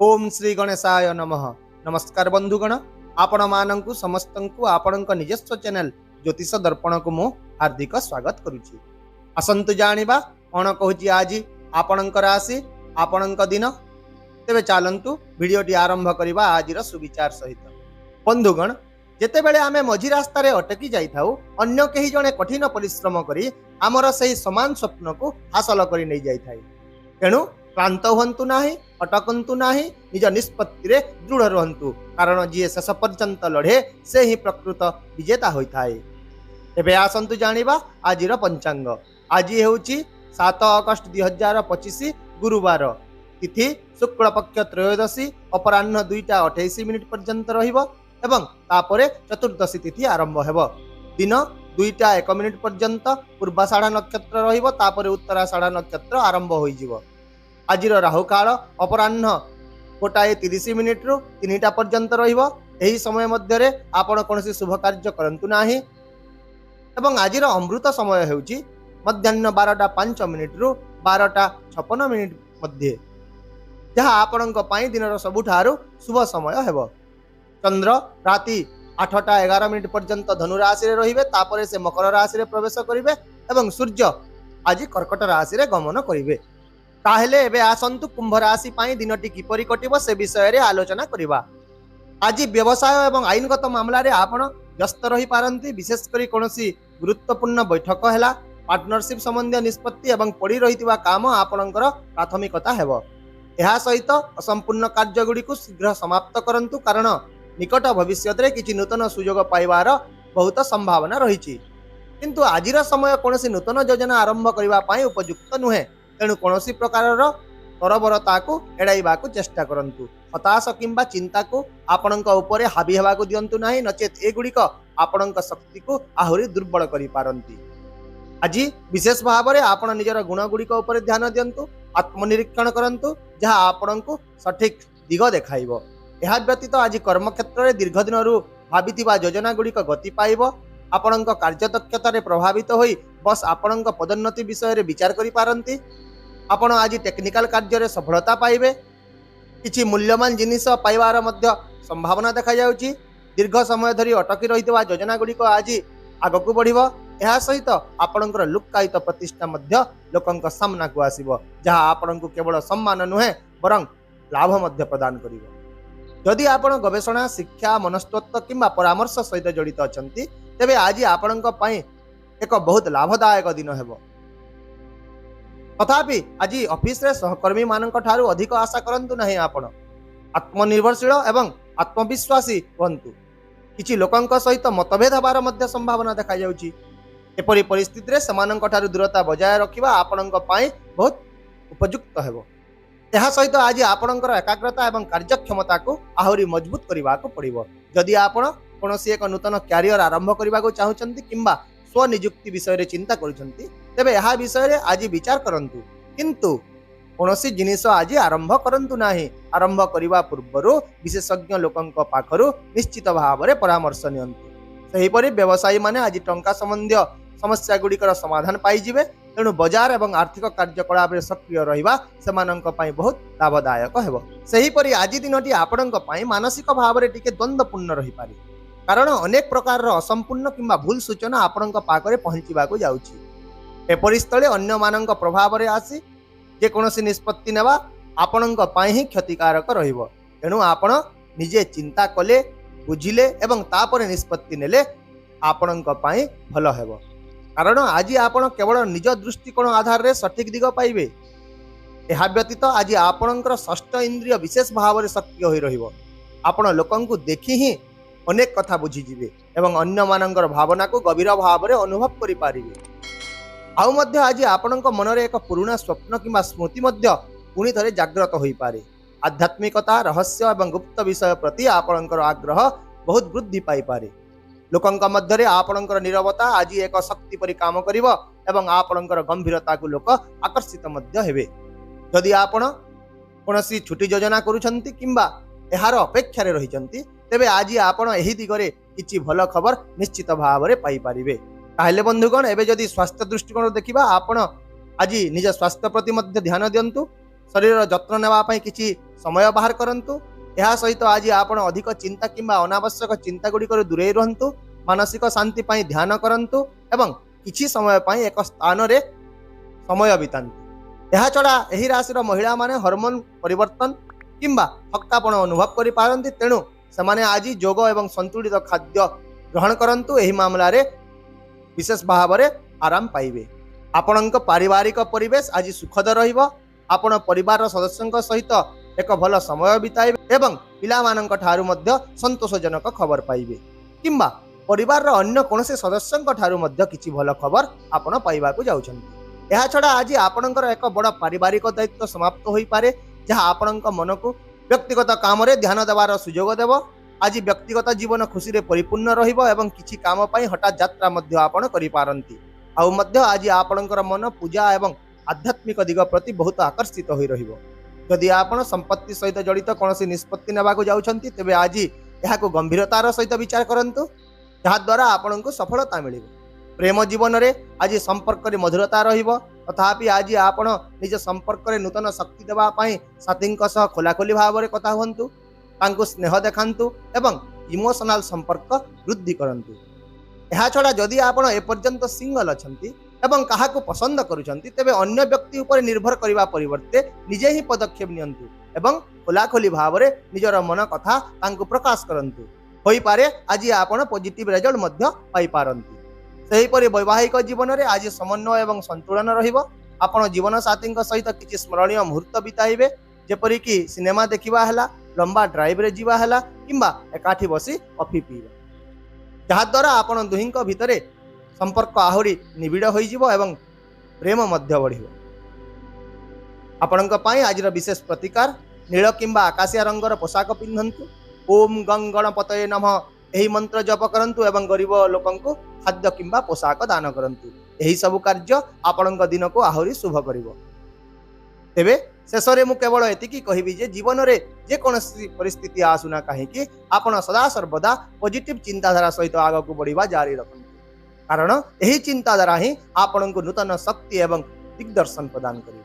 ओम श्री गणेशाय नमः। नमस्कार बंधुगण, आपण मानंकु समस्तंकु आपणक निजस्व चैनल ज्योतिष दर्पण को मु हार्दिक स्वागत करुछि। आसंतु जानिबा कोन कहूछि आज आपणक राशि आपणक दिन। तेबे चालंतु वीडियोटी आरंभ करिबा आजिर सुविचार सहित। बंधुगण, जेतेबेले आमे मझी रास्तारे अटकी जाइथाउ, अन्य केही जणे कठिन परिश्रम करी आमर सही समान स्वप्न को हासिल करी नै जाइथाय। तेणु क्लांत हुंतु नाही, अटकंतु नाही, निज निष्पत्ति रे दृढ़ रहंतु, कारण जी शेष पर्यंत लढ़े से ही प्रकृत विजेता होइथाय। एबे आसंतु जानिबा आजिर पंचांग। आज हेउची 7 अगस्त 2025 गुरुवार। तिथि शुक्ल पक्ष त्रयोदशी अपराह्न 2:28 पर्यंत रहिबो एवं तापरे चतुर्दशी तिथि आरंभ हेबो। दिन 2:01 पर्यंत पूर्वाषाढ़ा नक्षत्र रहिबो, तापरे उत्तराषाढ़ा नक्षत्र आरंभ होइजिवो। आजिर राहु काल अपराह्न 1:30 रु 3टा पर्यंत रहिबो। एही समय मध्य रे आपण कोनोसी शुभ कार्य करंतु नाही। एवं आजिर अमृत समय हेउची मध्याह्न 12:05 रु 12:56 मध्य, जहा आपणक पई दिनर सबुठारु शुभ समय हेबो। चंद्र राति 8:11 पर्यंत धनु राशि रे रहिबे, तापरे से मकर राशि रे प्रवेश करिवे एवं सूर्य आज कर्कट राशि रे गमन करिवे। ताहेले एबे आसंतु कुंभ राशि पाई दिनटी किपरि कटिबो से विषय रे आलोचना करिबा। आज व्यवसाय एवं आईनगत मामला रे आपण व्यस्त रही पारंती। विशेष करी कोनोसी गुरुत्वपूर्ण बैठक हैला, पार्टनरशिप संबंधी निष्पत्ति एवं पड़ी रहितिबा काम आपणकर प्राथमिकता हेबो। एहा सहित असंपूर्ण कार्य गुडी को शीघ्र समाप्त करंतु, कारण निकट भविष्य रे किछि नूतन सुयोग पाइबार बहुत संभावना रहिछि। किंतु आजिर समय कोनोसी नूतन योजना आरंभ करिबा पाई उपयुक्त नुहे। तेणु कौनसी प्रकार तरबरता को एड़ाइबा को चेष्टा करंतु। हताश किंबा चिंता को आपणक उपरे हावी हेबा को दियंतु नाही, नचेत एगुड़िक आपणक शक्ति को आहुरी दुर्बल करि पारंती। आज विशेष भाव में आपण निजर गुण गुड़िक उपरे ध्यान दियंतु, आत्मनिरीक्षण करंतु, जहाँ आपणक सठिक दिग देखाइबो। एहा व्यतीत आज कर्मक्षेत्र में दीर्घ दिन भावितिबा योजना गुड़िक गति पाइबो। आपणक कार्यदक्षता रे प्रभावित होई बस आपणक पदोन्नति विषय रे विचार करि पारंती। आपण आज टेक्निकल कार्य रे सफलता पाइबे। किछि मूल्यवान जिनिस पाइबार मध्य संभावना देखा जाउची। दीर्घ समय धरी अटकी रहितबा योजना गुड़िक आज आगकु बढ़िबो। एहा सहित आपणकर लुक्कायित प्रतिष्ठा मध्य लोकंक सामना को आसीबो, जहाँ आपणकु केवल सम्मान नुहे बरं लाभ मध्य प्रदान करिवो। यदि आपण गवेषणा, शिक्षा, मनस्तत्व किंबा परामर्श सहित जड़ित अछंती, तेबे आज आपणक पई एक बहुत लाभदायक दिन हेबो। तथापि आज ऑफिस रे सहकर्मी मानक ठारू अधिक आशा करंतु नहीं। आपण आत्मनिर्भरशील एवं आत्मविश्वासी हुंतु। किछि लोकंक सहित मतभेद हबार मध्य संभावना देखा जाउची। एपरि परिस्थिति रे समानक ठारू दूरता बजाय रखिबा आपणक पई बहुत उपयुक्त हेबो। एहा सहित आज आपणकर एकाग्रता एवं कार्यक्षमता को आहुरी मजबूत करबा को पड़िबो। जदि आपण कोनोसी एक नूतन कैरियर आरंभ करबा को चाहुचंती किंबा स्वनियुक्ति विषय रे चिंता करूचंती, तेबे एहा विषय रे आज विचार करंतु। किंतु कोनोसी जिनिस आज आरंभ करंतु नाही। आरंभ करिबा पूर्वरु विशेषज्ञ लोकंक पाखरु निश्चित भाव रे परामर्श नियंतु। सही परि व्यवसायी माने आज टंका संबंधी समस्या गुड़िकर समाधान पाई जिवे। तेणु बाजार एवं आर्थिक कार्यकलाप रे सक्रिय रहिबा सेमानंक पई बहुत लाभदायक हेबो। सही परि आज दिनटी आपणक पई मानसिक भाव रे टिके द्वंद्वपूर्ण रहि पारे, कारण अनेक प्रकार असंपूर्ण किंबा भूल सूचना आपणक पाखरे पहुंचीबा को जाउची। एपरि स्थले अन्य मानक प्रभाव रे आसी जे कोनोसी निष्पत्ति नेबा आपणक पई ही क्षतिकारक रहिबो। तेणु आपण निजे चिंता कले, बुझिले एवं तापरे निष्पत्ति नेले आपणक पई भलो हेबो। कारण आज आपण केवल निज दृष्टिकोण आधार रे सठिक दिग पाइबे। एहा व्यतीत आज आपणकर षष्ठ इंद्रिय विशेष भाव रे सक्रिय होई रहिबो। आपण लोकंकु देखि ही अनेक कथा बुझी जिवे एवं अन्य मानकर भावना को गभीर भाव रे अनुभव करि पारिबे। आउ मध्य आज आपणक मन रे एक पुराना स्वप्न किंबा स्मृति मध्य पुनि थरे जागृत होई पारे। आध्यात्मिकता, रहस्य एवं गुप्त विषय प्रति आपणकर आग्रह बहुत वृद्धि पाई पारे। लोकंक मध्य रे आपणकर नीरवता आज एक शक्ति परि काम करिवो एवं आपणकर गंभीरता को लोक आकर्षित मध्य हेबे। यदि आपण कोनोसी छुट्टी योजना करूछंती किंबा एहार अपेक्षा रे रहिचंती, तेबे आज आपण एही दिगरे किछि भलो खबर निश्चित भाव रे पाई पारिबे। ताहेले बंधुगण, एबे जदि स्वास्थ्य दृष्टिकोण देखिबा, आपण आज निज स्वास्थ्य प्रति मध्य ध्यान दियंतु। शरीर जत्न नेबा पई किछि समय बाहर करंतु। यह सहित आज आपण अधिक चिंता किंबा अनावश्यक चिंता गुडी कर दूरे रहंतु। मानसिक शांति पई ध्यान करंतु एवं किछि समय पई एक स्थान रे समय बितांतु। यह छड़ा एही राशि महिला माने हार्मोन परिवर्तन किंबा थक्कापन अनुभव करि पारंती, तेणु सेमाने आज योग एवं संतुलित खाद्य ग्रहण करंतु। एही मामला रे विशेष भाव में आराम पाइबे। आपणक पारिवारिक परिवेश आज सुखद रहिबो। आपण परिवार सदस्यंक सहित एक भल समय बिताइबे एवं पिलामानंक ठारू मध्य संतोषजनक खबर पाइबे किंबा परिवार अन्य कोनसे सदस्यंक ठारू मध्य किछि भल खबर आपण पाइबाकू जाउछन्ती। एहा छडा आज आपणकर एक बड़ पारिवारिक दायित्व समाप्त होई पारे, जहा आपणक मन को व्यक्तिगत काम रे ध्यान देवार सुयोग देव। आज व्यक्तिगत जीवन खुशी रे परिपूर्ण रहिबो एवं किछि काम पई हठात यात्रा मध्य आपण करि पारंती। आउ मध्य आज आपणकर मन पूजा एवं आध्यात्मिक दिग प्रति बहुत आकर्षित होई रहिबो। यदि आपण संपत्ति सहित जड़ित कोनोसी निष्पत्ति नेबाकू जाउछन्ती, तेबे आज एहाकू गंभीरतार सहित विचार करंतु, जहा द्वारा आपणकू सफलता मिलिबो। प्रेम जीवन रे आज संपर्क रे मधुरता रहिबो। तथापि आज आपण निज संपर्क रे नूतन शक्ति देबा पई साथींक सह खोलाखोली भाव रे कथा हुंतु, तांको स्नेह देखांतु एवं इमोशनल संपर्क वृद्धि करंतु। एहा छडा जदि आपण एपर्यंत सिंगल अछंती एवं काहाकू पसंद करूछंती, तेबे अन्य व्यक्ति ऊपर निर्भर करिबा परिवर्ते निजे ही पदक्षेप नियंतु एवं खोलाखोली भाव रे निजर मन कथा तांको प्रकाश करंतु। होई पारे आज आपण पॉजिटिव रिजल्ट मध्य पाई पारंती। सही परि वैवाहिक जीवन रे आज समन्वय एवं संतुलन रहिबो। आपण जीवन साथींक सहित किछि स्मरणीय मुहूर्त बिताइबे, जेपरि कि सिनेमा देखिबा हला, लंबा ड्राइव रे जीवा हला किंबा एकाठी बसी कॉफी पीबा, जहा द्वारा आपण दुहिंक भितरे संपर्क आहुरी निबिड़ होई जिवो एवं प्रेम मध्य बढ़िबो। आपणक पई आजिर विशेष प्रतिकार नील किंबा आकाशिया रंगर पोशाक पिंधंतु। ओम गं गणपतये नमः एही मंत्र जप करंतु एवं गरीब लोकंकु खाद्य किंबा पोशाक दान करंतु। एही सब कार्य आपणक दिन को आहुरी शुभ करिवो। तेबे शेषरे मु केवल एतिकी कहिबी जे जीवन रे जे कोनोसी परिस्थिति आसुना काहेकि आपण सदा सर्वदा पॉजिटिव चिंताधारा सहित आगकू बढ़िबा जारी रखंतु, कारण एही चिंताधारा ही आपणकू नूतन शक्ति एवं दिग्दर्शन प्रदान करिवो।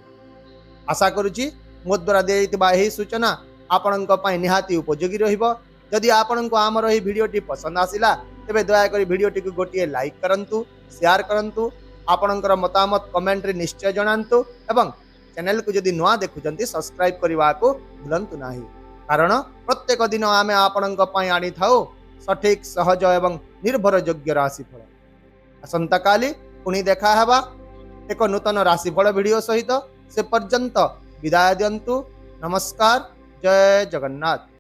आशा करूची मो द्वारा देइतिबा एही सूचना आपणक पई निहाती उपयोगी रहिबो। यदि आपणकू आमर एही भिडियोटी पसंद आसिला, तेबे दया करी भिडियोटी को गोटिए लाइक करंतु, शेयर करंतु, आपणकर मतामत कमेंट रे निश्चय जणांतु एवं चैनल को जदि नुआ देखुचंती सब्सक्राइब करबा को भूलंतु नाही, कारण प्रत्येक दिन आमे आपणक पई आनी थाउ सठिक सहज एवं निर्भर योग्य राशिफल। असंता काली पुणी देखा हेबा एक नूतन राशिफल वीडियो सहित। से पर्यंत विदाय दियंतु। नमस्कार। जय जगन्नाथ।